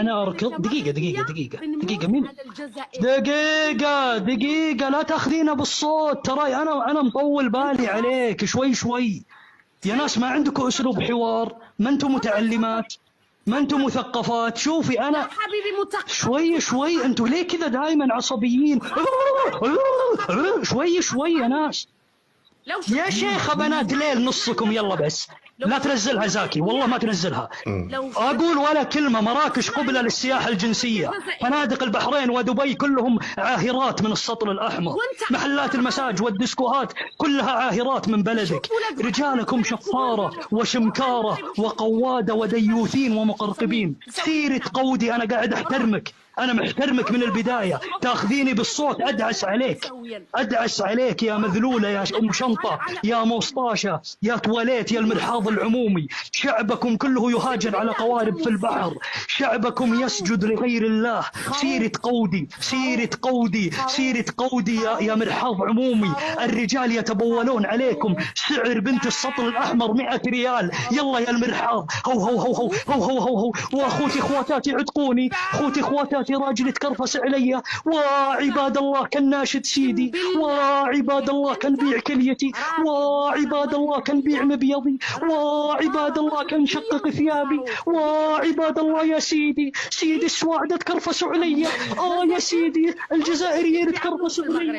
أنا أركض. دقيقة مين؟ دقيقة لا تاخذينا بالصوت، تراي أنا مطول بالي عليك شوي. يا ناس ما عندكم أسلوب حوار، ما أنتم متعلمات، ما أنتم مثقفات. شوفي أنا حبيبي مثقف شوي أنتم ليه كذا دائما عصبيين؟ شوي يا ناس. يا شيخة بنات ليل نصكم، يلا بس لا تنزلها زاكي، والله ما تنزلها. أقول ولا كلمة. مراكش قبلة للسياحة الجنسية، فنادق البحرين ودبي كلهم عاهرات من السطل الأحمر، محلات المساج والديسكوهات كلها عاهرات من بلدك، رجالكم شفارة وشمكارة وقوادة وديوثين ومقرقبين. سيرة قودي أنا قاعد أحترمك، أنا محترمك من البداية، تاخذيني بالصوت أدعس عليك يا مذلولة، يا أم شنطة، يا موسطاشة، يا تواليت، يا المرحاض العمومي. شعبكم كله يهاجر على قوارب في البحر، شعبكم يسجد لغير الله. سيرة قودي يا مرحاض عمومي. الرجال يتبولون عليكم، سعر بنت السطل الأحمر 100 ريال. يلا يا المرحاض، هو واخوتي اخواتاتي عتقوني، اخوتي اخواتاتي راجل يتكرفس علي. وعباد الله كان ناشد سيدي، وعباد الله كان بيع كليتي، وعباد الله كان بيع مبيضي، وعباد الله كان شقق ثيابي، وعباد الله يا سيدي السواعدة تكرفسوا علي. يا سيدي الجزائريين تكرفسوا علي.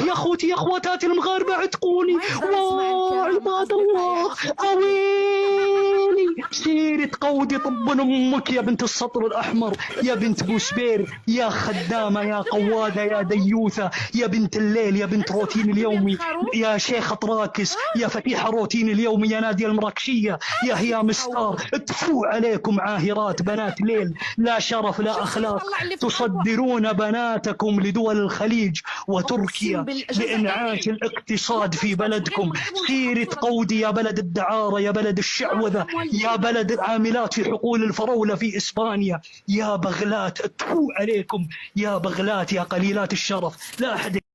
يا اخوتي يا اخواتاتي المغاربة عتقوني. وعباد الله اويلي. سيرة قودي طب امك يا بنت السطر الاحمر، يا بنت بوسبير، يا خدامة، يا قوادة، يا ديوثة، يا بنت الليل، يا بنت روتين اليومي، يا شيخة راكس، يا فتيحة روتين اليومي، يا نادية المراكشية، يا هيام ستار. تفو عليكم عاهرات بنات ليل، لا شرف لا أخلاق، تصدرون بناتكم لدول الخليج وتركيا لإنعاش الاقتصاد في بلدكم. سيرة قودي يا بلد الدعارة، يا بلد الشعوذة، يا بلد العاملات في حقول الفراولة في إسبانيا. يا بغلات تفو عليكم، يا بغلات، يا قليلات الشرف. لا أحد